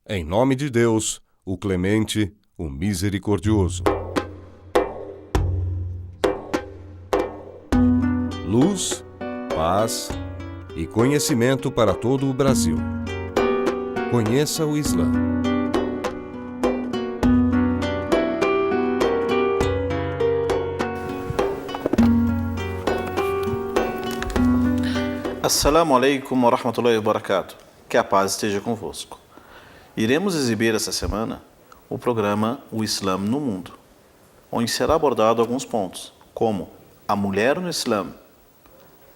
Em nome de Deus, o clemente, o misericordioso. Luz, paz e conhecimento para todo o Brasil. Conheça o Islã. Assalamu alaikum wa rahmatullahi wa barakatuh. Que a paz esteja convosco. Iremos exibir essa semana o programa O Islã no Mundo, onde será abordado alguns pontos, como a mulher no Islã.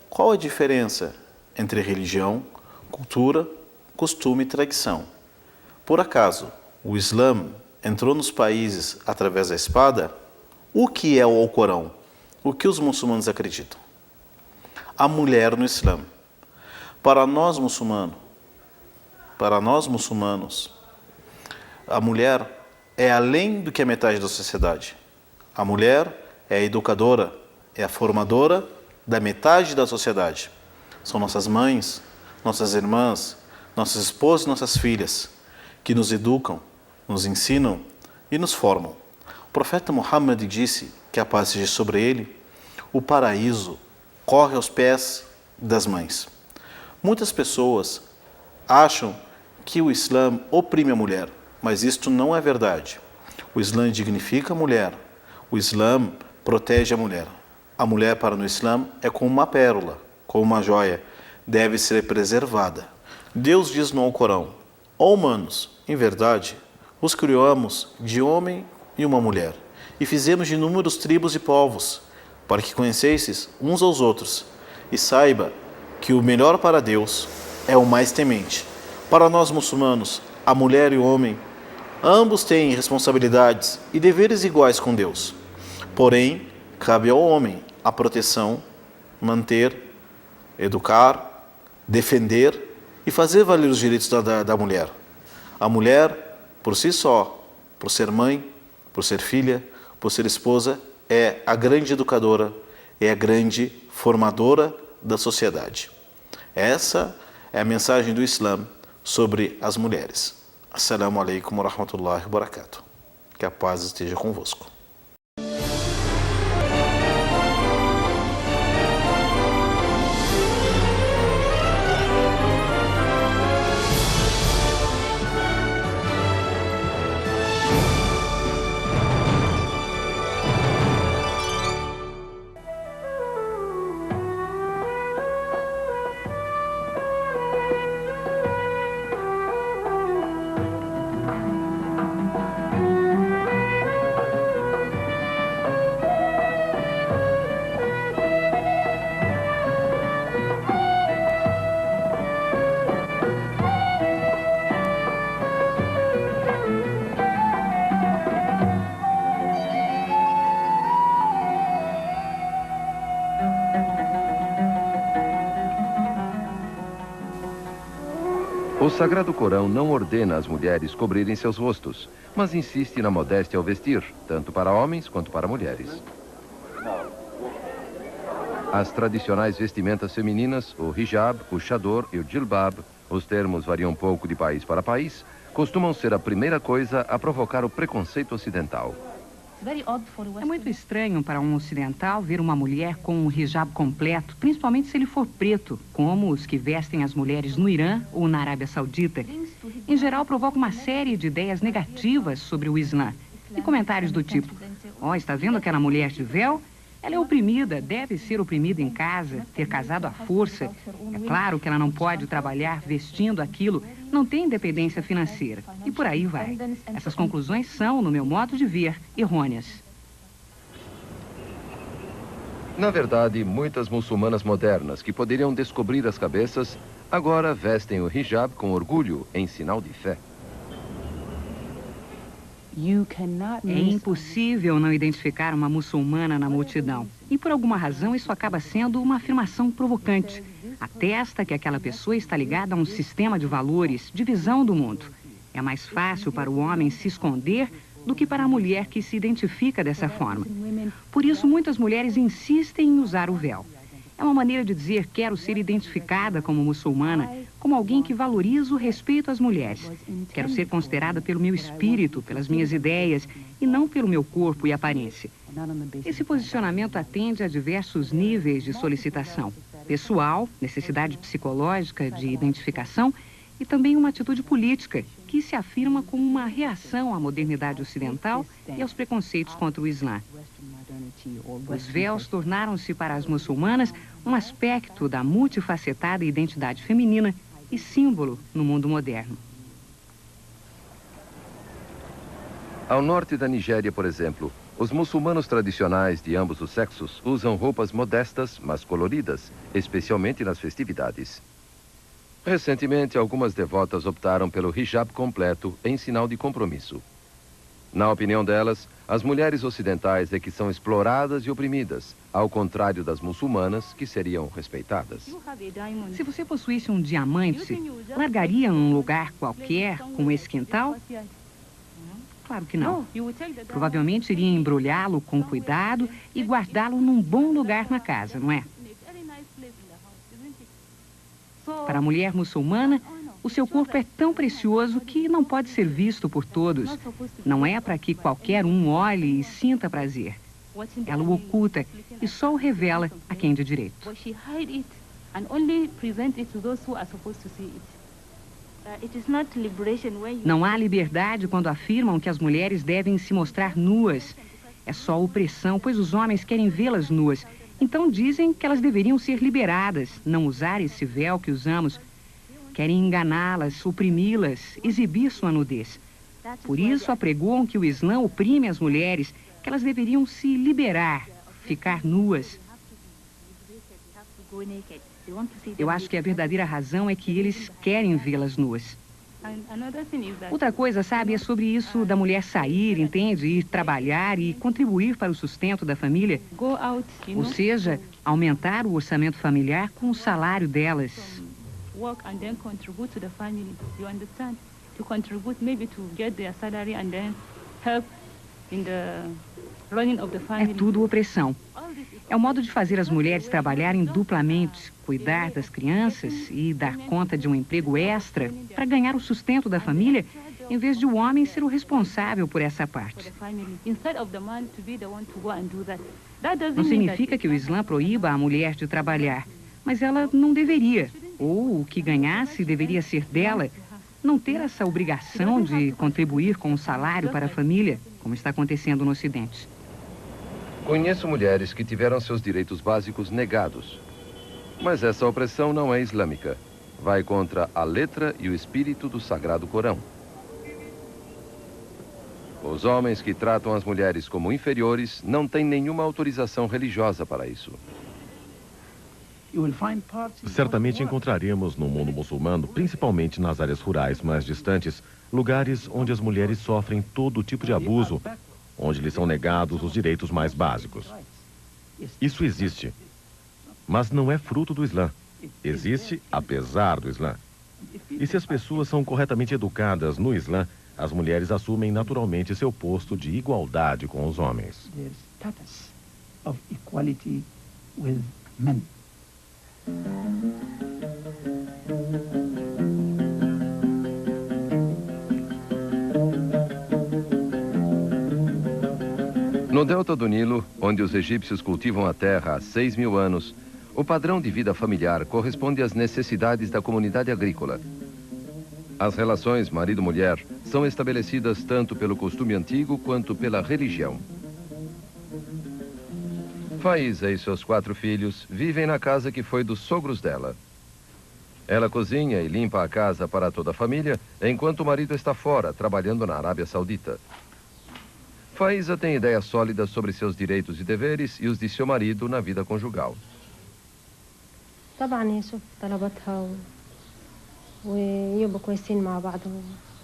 Qual a diferença entre religião, cultura, costume e tradição? Por acaso, o Islã entrou nos países através da espada? O que é o Alcorão? O que os muçulmanos acreditam? A mulher no Islã. Para nós muçulmanos, a mulher é além do que a metade da sociedade. A mulher é a educadora, é a formadora da metade da sociedade. São nossas mães, nossas irmãs, nossas esposas e nossas filhas, que nos educam, nos ensinam e nos formam. O profeta Muhammad disse, que a paz seja sobre ele, o paraíso corre aos pés das mães. Muitas pessoas acham que o Islã oprime a mulher, mas isto não é verdade. O Islã dignifica a mulher, o Islã protege a mulher. A mulher para no Islã é como uma pérola, como uma joia, deve ser preservada. Deus diz no Alcorão: ó humanos, em verdade, os criamos de homem e uma mulher, e fizemos de inúmeros tribos e povos, para que conhecesseis uns aos outros, e saiba que o melhor para Deus é o mais temente. Para nós muçulmanos, a mulher e o homem, ambos têm responsabilidades e deveres iguais com Deus. Porém, cabe ao homem a proteção, manter, educar, defender e fazer valer os direitos da mulher. A mulher, por si só, por ser mãe, por ser filha, por ser esposa, é a grande educadora, é a grande formadora da sociedade. Essa é a mensagem do Islã sobre as mulheres. Assalamu alaikum wa rahmatullahi wa barakatuh. Que a paz esteja convosco. O Sagrado Corão não ordena às mulheres cobrirem seus rostos, mas insiste na modéstia ao vestir, tanto para homens quanto para mulheres. As tradicionais vestimentas femininas, o hijab, o chador e o jilbab, os termos variam um pouco de país para país, costumam ser a primeira coisa a provocar o preconceito ocidental. É muito estranho para um ocidental ver uma mulher com um hijab completo, principalmente se ele for preto, como os que vestem as mulheres no Irã ou na Arábia Saudita. Em geral, provoca uma série de ideias negativas sobre o Islã. E comentários do tipo: ó, está vendo aquela mulher de véu? Ela é oprimida, deve ser oprimida em casa, ter casado à força. É claro que ela não pode trabalhar vestindo aquilo, não tem independência financeira. E por aí vai. Essas conclusões são, no meu modo de ver, errôneas. Na verdade, muitas muçulmanas modernas que poderiam descobrir as cabeças, agora vestem o hijab com orgulho, em sinal de fé. É impossível não identificar uma muçulmana na multidão. E por alguma razão isso acaba sendo uma afirmação provocante. Atesta que aquela pessoa está ligada a um sistema de valores, de visão do mundo. É mais fácil para o homem se esconder do que para a mulher que se identifica dessa forma. Por isso, muitas mulheres insistem em usar o véu. É uma maneira de dizer quero ser identificada como muçulmana, como alguém que valoriza o respeito às mulheres. Quero ser considerada pelo meu espírito, pelas minhas ideias e não pelo meu corpo e aparência. Esse posicionamento atende a diversos níveis de solicitação. Pessoal, necessidade psicológica de identificação e também uma atitude política que se afirma como uma reação à modernidade ocidental e aos preconceitos contra o Islã. Os véus tornaram-se para as muçulmanas um aspecto da multifacetada identidade feminina e símbolo no mundo moderno. Ao norte da Nigéria, por exemplo, os muçulmanos tradicionais de ambos os sexos usam roupas modestas, mas coloridas, especialmente nas festividades. Recentemente, algumas devotas optaram pelo hijab completo em sinal de compromisso. Na opinião delas, as mulheres ocidentais é que são exploradas e oprimidas, ao contrário das muçulmanas, que seriam respeitadas. Se você possuísse um diamante, largaria num lugar qualquer com esse quintal? Claro que não. Provavelmente iria embrulhá-lo com cuidado e guardá-lo num bom lugar na casa, não é? Para a mulher muçulmana, o seu corpo é tão precioso que não pode ser visto por todos. Não é para que qualquer um olhe e sinta prazer. Ela o oculta e só o revela a quem de direito. Não há liberdade quando afirmam que as mulheres devem se mostrar nuas. É só opressão, pois os homens querem vê-las nuas. Então dizem que elas deveriam ser liberadas, não usar esse véu que usamos. Querem enganá-las, oprimi-las, exibir sua nudez. Por isso apregoam que o Islã oprime as mulheres, que elas deveriam se liberar, ficar nuas. Eu acho que a verdadeira razão é que eles querem vê-las nuas. Outra coisa, sabe, é sobre isso da mulher sair, entende? Ir trabalhar e contribuir para o sustento da família. Ou seja, aumentar o orçamento familiar com o salário delas. É tudo opressão. É o modo de fazer as mulheres trabalharem duplamente, cuidar das crianças e dar conta de um emprego extra para ganhar o sustento da família, em vez de o homem ser o responsável por essa parte. Não significa que o Islã proíba a mulher de trabalhar, mas ela não deveria, ou o que ganhasse deveria ser dela, não ter essa obrigação de contribuir com um salário para a família, como está acontecendo no Ocidente. Conheço mulheres que tiveram seus direitos básicos negados. Mas essa opressão não é islâmica. Vai contra a letra e o espírito do Sagrado Corão. Os homens que tratam as mulheres como inferiores não têm nenhuma autorização religiosa para isso. Certamente encontraremos no mundo muçulmano, principalmente nas áreas rurais mais distantes, lugares onde as mulheres sofrem todo tipo de abuso, onde lhes são negados os direitos mais básicos. Isso existe, mas não é fruto do Islã. Existe apesar do Islã. E se as pessoas são corretamente educadas no Islã, as mulheres assumem naturalmente seu posto de igualdade com os homens. No delta do Nilo, onde os egípcios cultivam a terra há 6.000 anos, o padrão de vida familiar corresponde às necessidades da comunidade agrícola. As relações marido-mulher são estabelecidas tanto pelo costume antigo quanto pela religião. Faísa e seus 4 filhos vivem na casa que foi dos sogros dela. Ela cozinha e limpa a casa para toda a família, enquanto o marido está fora, trabalhando na Arábia Saudita. Faísa tem ideias sólidas sobre seus direitos e deveres e os de seu marido na vida conjugal.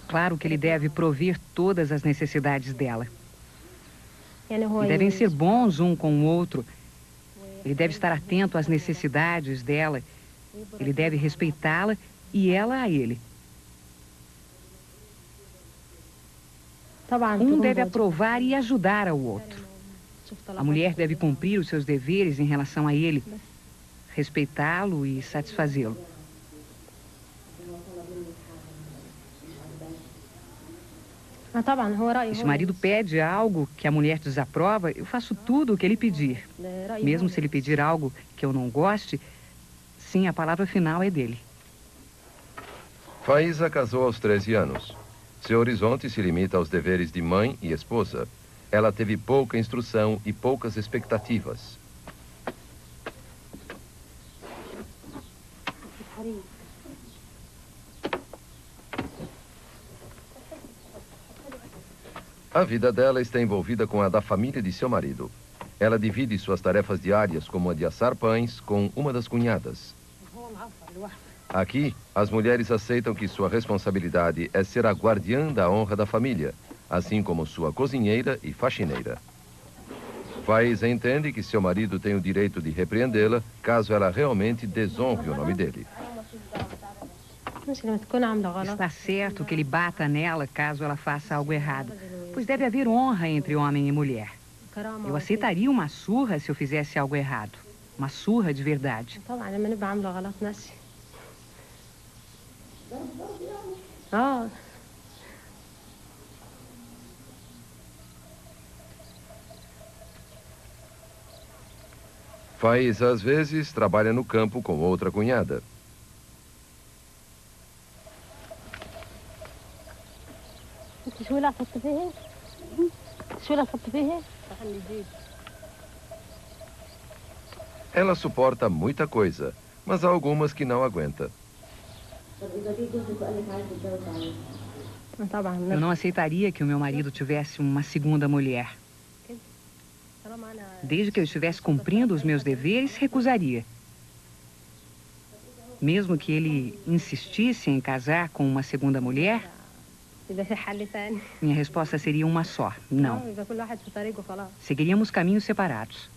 Claro que ele deve prover todas as necessidades dela. E devem ser bons um com o outro. Ele deve estar atento às necessidades dela. Ele deve respeitá-la e ela a ele. Um deve aprovar e ajudar ao outro. A mulher deve cumprir os seus deveres em relação a ele. respeitá-lo e satisfazê-lo. E se o marido pede algo que a mulher desaprova, eu faço tudo o que ele pedir. Mesmo se ele pedir algo que eu não goste, sim, a palavra final é dele. Faiza casou aos 13 anos. Seu horizonte se limita aos deveres de mãe e esposa. Ela teve pouca instrução e poucas expectativas. A vida dela está envolvida com a da família de seu marido. Ela divide suas tarefas diárias, como a de assar pães, com uma das cunhadas. Aqui, as mulheres aceitam que sua responsabilidade é ser a guardiã da honra da família, assim como sua cozinheira e faxineira. Faiza entende que seu marido tem o direito de repreendê-la caso ela realmente desonre o nome dele. Está certo que ele bata nela caso ela faça algo errado, pois deve haver honra entre homem e mulher. Eu aceitaria uma surra se eu fizesse algo errado. Uma surra de verdade. Faiza, às vezes, trabalha no campo com outra cunhada. Ela suporta muita coisa, mas há algumas que não aguenta. Eu não aceitaria que o meu marido tivesse uma segunda mulher. Desde que eu estivesse cumprindo os meus deveres, recusaria. Mesmo que ele insistisse em casar com uma segunda mulher, minha resposta seria uma só, não. Seguiríamos caminhos separados.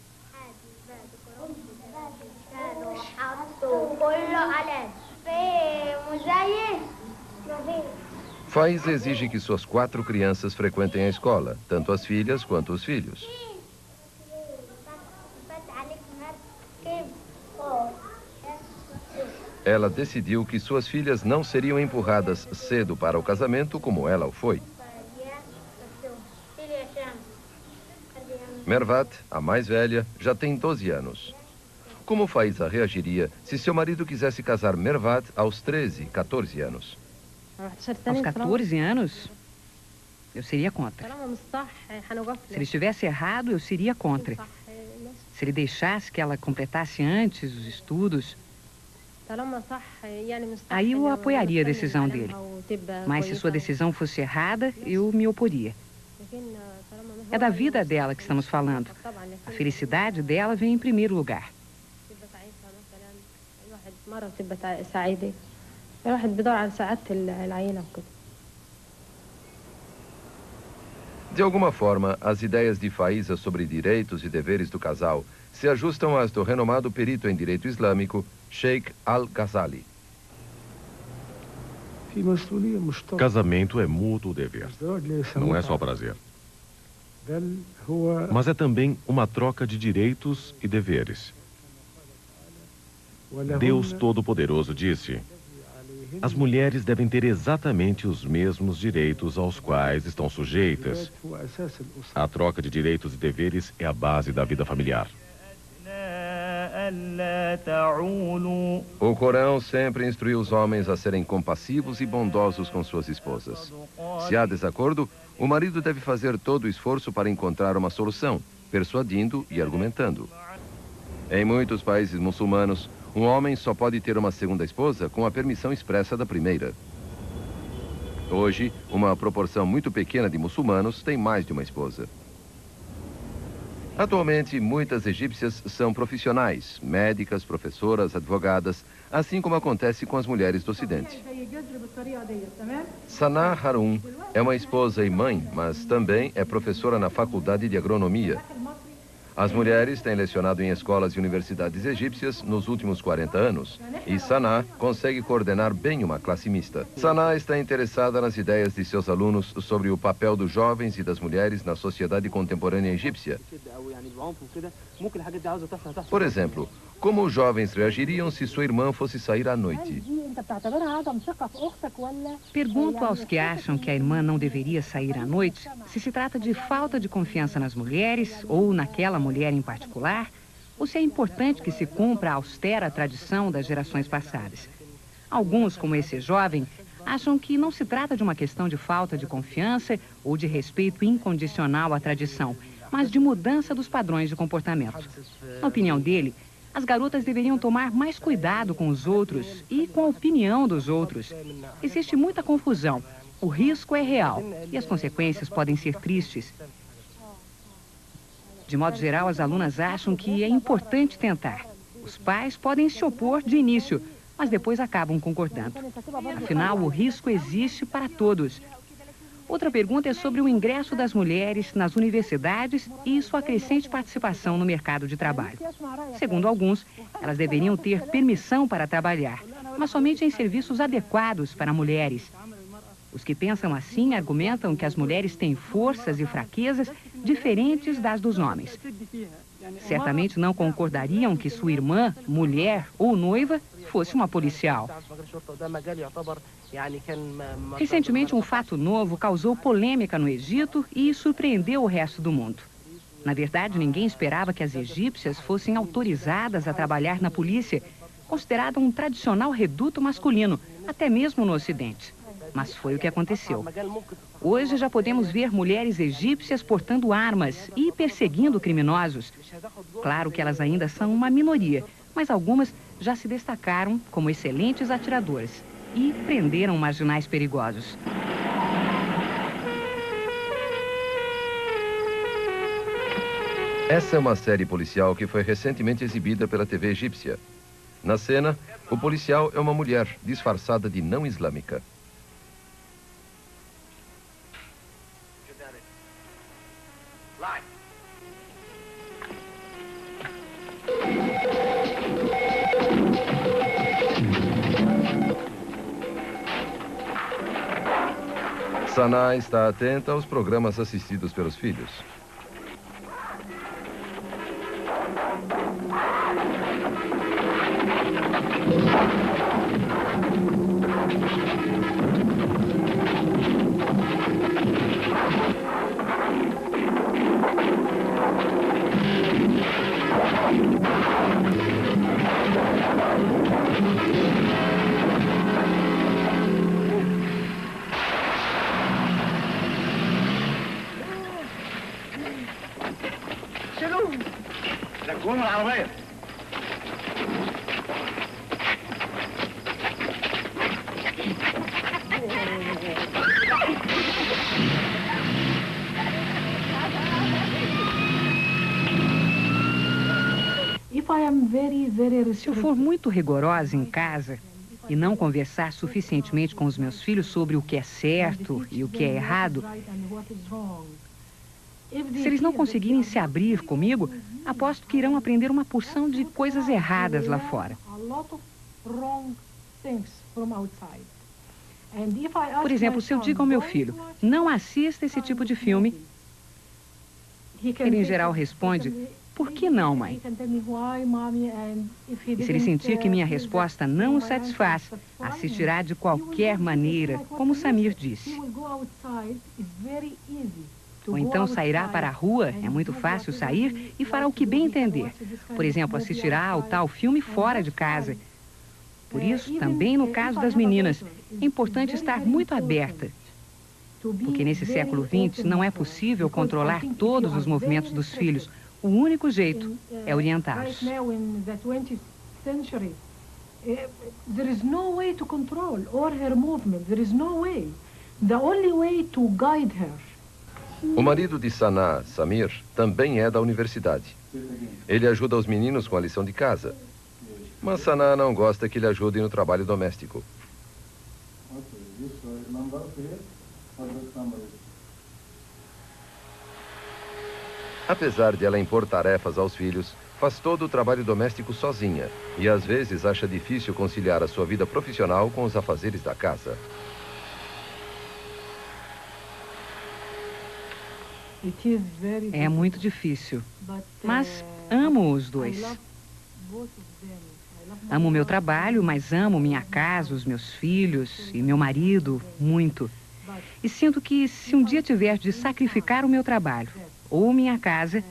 Faiza exige que suas 4 crianças frequentem a escola, tanto as filhas quanto os filhos. Ela decidiu que suas filhas não seriam empurradas cedo para o casamento como ela o foi. Mervat, a mais velha, já tem 12 anos. Como Faiza reagiria se seu marido quisesse casar Mervat aos 13, 14 anos? Aos 14 anos, eu seria contra. Se ele estivesse errado, eu seria contra. Se ele deixasse que ela completasse antes os estudos, aí eu apoiaria a decisão dele. Mas se sua decisão fosse errada, eu me oporia. É da vida dela que estamos falando. A felicidade dela vem em primeiro lugar. De alguma forma, as ideias de Faiza sobre direitos e deveres do casal se ajustam às do renomado perito em direito islâmico, Sheikh Al-Ghazali. Casamento é mútuo dever. Não é só prazer. Mas é também uma troca de direitos e deveres. Deus Todo-Poderoso disse: as mulheres devem ter exatamente os mesmos direitos aos quais estão sujeitas. A troca de direitos e deveres é a base da vida familiar. O Corão sempre instruiu os homens a serem compassivos e bondosos com suas esposas. Se há desacordo, o marido deve fazer todo o esforço para encontrar uma solução, persuadindo e argumentando. Em muitos países muçulmanos, um homem só pode ter uma segunda esposa com a permissão expressa da primeira. Hoje, uma proporção muito pequena de muçulmanos tem mais de uma esposa. Atualmente, muitas egípcias são profissionais, médicas, professoras, advogadas, assim como acontece com as mulheres do Ocidente. Sanaa Harun é uma esposa e mãe, mas também é professora na Faculdade de Agronomia. As mulheres têm lecionado em escolas e universidades egípcias nos últimos 40 anos e Sanaa consegue coordenar bem uma classe mista. Sanaa está interessada nas ideias de seus alunos sobre o papel dos jovens e das mulheres na sociedade contemporânea egípcia. Por exemplo, Como os jovens reagiriam se sua irmã fosse sair à noite? Pergunto aos que acham que a irmã não deveria sair à noite se se trata de falta de confiança nas mulheres ou naquela mulher em particular, ou se é importante que se cumpra a austera tradição das gerações passadas. Alguns, como esse jovem, acham que não se trata de uma questão de falta de confiança ou de respeito incondicional à tradição, mas de mudança dos padrões de comportamento. Na opinião dele, as garotas deveriam tomar mais cuidado com os outros e com a opinião dos outros. Existe muita confusão, o risco é real e as consequências podem ser tristes. De modo geral, as alunas acham que é importante tentar. Os pais podem se opor de início, mas depois acabam concordando. Afinal, o risco existe para todos. Outra pergunta é sobre o ingresso das mulheres nas universidades e sua crescente participação no mercado de trabalho. Segundo alguns, elas deveriam ter permissão para trabalhar, mas somente em serviços adequados para mulheres. Os que pensam assim argumentam que as mulheres têm forças e fraquezas diferentes das dos homens. Certamente não concordariam que sua irmã, mulher ou noiva, fosse uma policial. Recentemente, um fato novo causou polêmica no Egito e surpreendeu o resto do mundo. Na verdade, ninguém esperava que as egípcias fossem autorizadas a trabalhar na polícia, considerado um tradicional reduto masculino, até mesmo no Ocidente. Mas foi o que aconteceu. Hoje já podemos ver mulheres egípcias portando armas e perseguindo criminosos. Claro que elas ainda são uma minoria, mas algumas já se destacaram como excelentes atiradoras e prenderam marginais perigosos. Essa é uma série policial que foi recentemente exibida pela TV egípcia. Na cena, o policial é uma mulher disfarçada de não islâmica. Sanaa está atenta aos programas assistidos pelos filhos. Se eu for muito rigorosa em casa e não conversar suficientemente com os meus filhos sobre o que é certo e o que é errado, se eles não conseguirem se abrir comigo, aposto que irão aprender uma porção de coisas erradas lá fora. Por exemplo, se eu digo ao meu filho, não assista esse tipo de filme, ele em geral responde, por que não, mãe? E se ele sentir que minha resposta não o satisfaz, assistirá de qualquer maneira, como Samir disse. Ou então sairá para a rua, é muito fácil sair, e fará o que bem entender. Por exemplo, assistirá ao tal filme fora de casa. Por isso, também no caso das meninas, é importante estar muito aberta. Porque nesse século XX não é possível controlar todos os movimentos dos filhos. O único jeito é orientá-los. There is no way to control or her movement. There is no way. The only way to guide her. O marido de Sanaa, Samir, também é da universidade. Ele ajuda os meninos com a lição de casa. Mas Sanaa não gosta que ele ajude no trabalho doméstico. Apesar de ela impor tarefas aos filhos, faz todo o trabalho doméstico sozinha e às vezes acha difícil conciliar a sua vida profissional com os afazeres da casa. É muito difícil, mas amo os dois. Amo o meu trabalho, mas amo minha casa, os meus filhos e meu marido muito. E sinto que se um dia tiver de sacrificar o meu trabalho ou minha casa,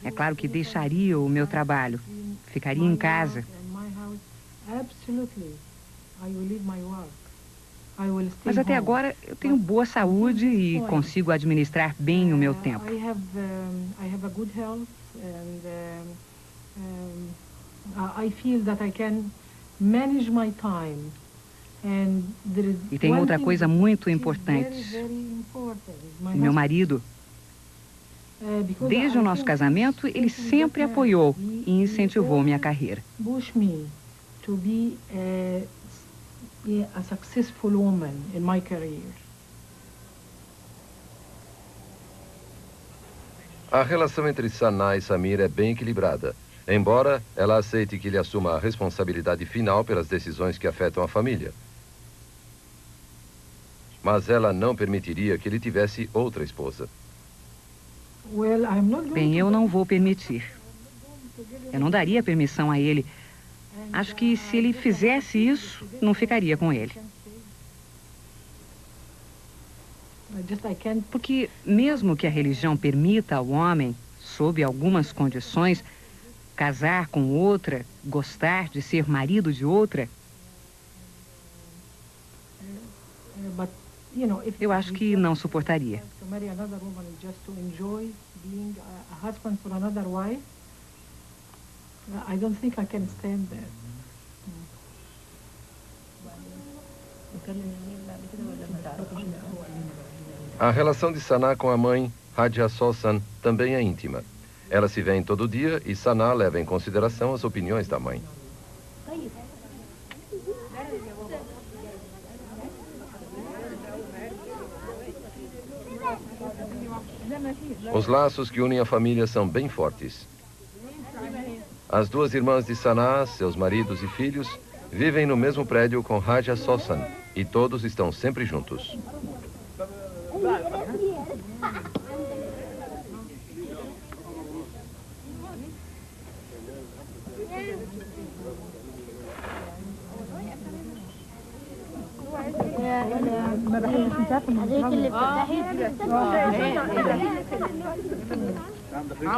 é claro que deixaria o meu trabalho, ficaria em casa. Mas até agora eu tenho boa saúde e consigo administrar bem o meu tempo. E tem outra coisa muito importante. Meu marido, desde o nosso casamento, ele sempre apoiou e incentivou minha carreira. A successful woman in my career. A relação entre Sanaa e Samir é bem equilibrada, embora ela aceite que ele assuma a responsabilidade final pelas decisões que afetam a família. Mas ela não permitiria que ele tivesse outra esposa. Bem, eu não vou permitir. Eu não daria permissão a ele. Acho que se ele fizesse isso, não ficaria com ele. Porque mesmo que a religião permita ao homem, sob algumas condições, casar com outra, gostar de ser marido de outra, eu acho que não suportaria. I don't think I can stand that. A relação de Sanaa com a mãe, Hadia Sosan, também é íntima. Elas se veem todo dia e Sanaa leva em consideração as opiniões da mãe. Os laços que unem a família são bem fortes. As duas irmãs de Sanaa, seus maridos e filhos, vivem no mesmo prédio com Hadia Sosan e todos estão sempre juntos.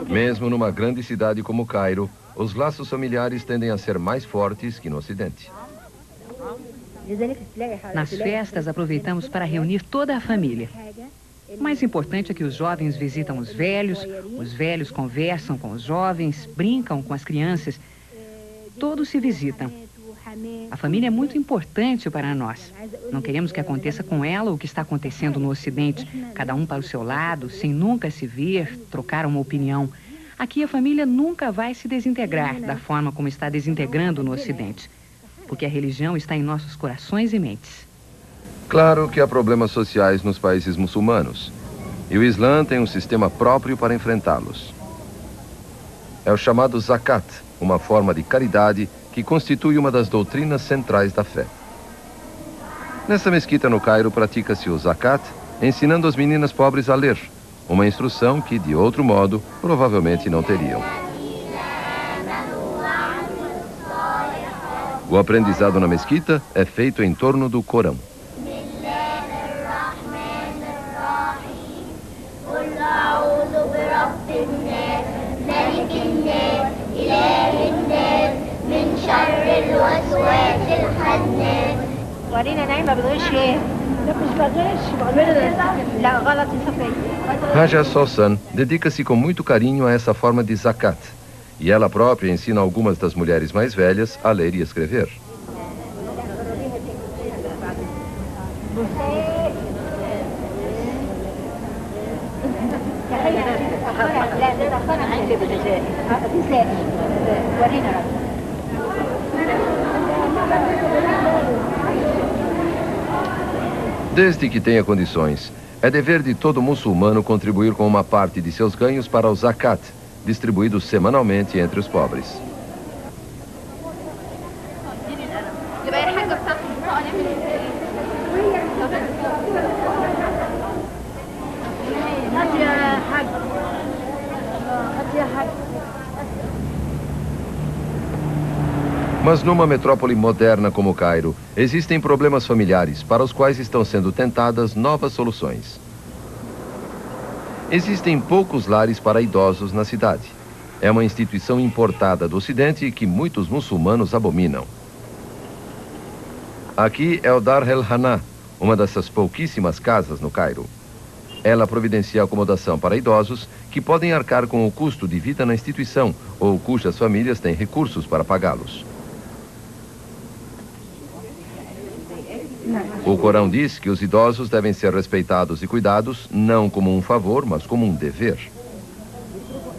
Mesmo numa grande cidade como Cairo, os laços familiares tendem a ser mais fortes que no Ocidente. Nas festas, aproveitamos para reunir toda a família. O mais importante é que os jovens visitam os velhos conversam com os jovens, brincam com as crianças. Todos se visitam. A família é muito importante para nós. Não queremos que aconteça com ela o que está acontecendo no Ocidente, cada um para o seu lado, sem nunca se ver, trocar uma opinião. Aqui a família nunca vai se desintegrar da forma como está desintegrando no Ocidente, porque a religião está em nossos corações e mentes. Claro que há problemas sociais nos países muçulmanos, e o Islã tem um sistema próprio para enfrentá-los. É o chamado zakat, uma forma de caridade que constitui uma das doutrinas centrais da fé. Nessa mesquita no Cairo pratica-se o zakat, ensinando as meninas pobres a ler, uma instrução que, de outro modo, provavelmente não teriam. O aprendizado na mesquita é feito em torno do Corão. Hadia Sosan dedica-se com muito carinho a essa forma de zakat, e ela própria ensina algumas das mulheres mais velhas a ler e escrever. Desde que tenha condições, é dever de todo muçulmano contribuir com uma parte de seus ganhos para o zakat, distribuído semanalmente entre os pobres. Mas numa metrópole moderna como o Cairo, existem problemas familiares para os quais estão sendo tentadas novas soluções. Existem poucos lares para idosos na cidade. É uma instituição importada do Ocidente que muitos muçulmanos abominam. Aqui é o Dar el-Hana, uma dessas pouquíssimas casas no Cairo. Ela providencia acomodação para idosos que podem arcar com o custo de vida na instituição ou cujas famílias têm recursos para pagá-los. O Corão diz que os idosos devem ser respeitados e cuidados não como um favor, mas como um dever.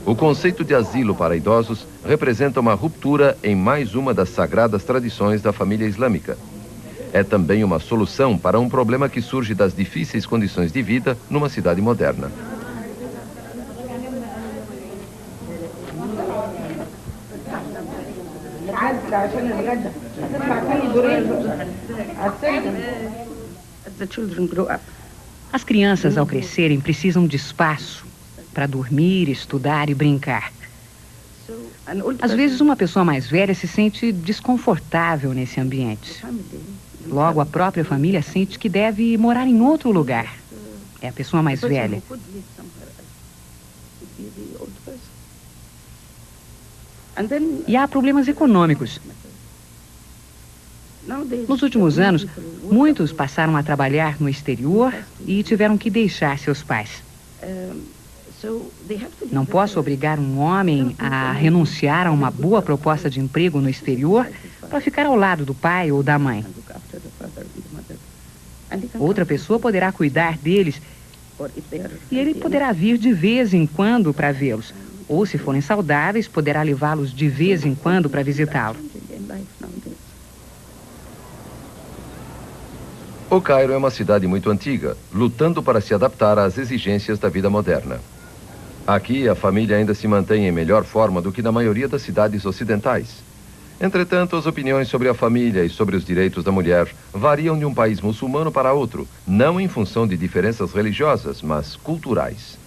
O conceito de asilo para idosos representa uma ruptura em mais uma das sagradas tradições da família islâmica. É também uma solução para um problema que surge das difíceis condições de vida numa cidade moderna. As crianças, ao crescerem, precisam de espaço para dormir, estudar e brincar. Às vezes, uma pessoa mais velha se sente desconfortável nesse ambiente. Logo, a própria família sente que deve morar em outro lugar. É a pessoa mais velha. E há problemas econômicos. Nos últimos anos, muitos passaram a trabalhar no exterior e tiveram que deixar seus pais. Não posso obrigar um homem a renunciar a uma boa proposta de emprego no exterior para ficar ao lado do pai ou da mãe. Outra pessoa poderá cuidar deles e ele poderá vir de vez em quando para vê-los. Ou, se forem saudáveis, poderá levá-los de vez em quando para visitá-lo. O Cairo é uma cidade muito antiga, lutando para se adaptar às exigências da vida moderna. Aqui, a família ainda se mantém em melhor forma do que na maioria das cidades ocidentais. Entretanto, as opiniões sobre a família e sobre os direitos da mulher variam de um país muçulmano para outro, não em função de diferenças religiosas, mas culturais.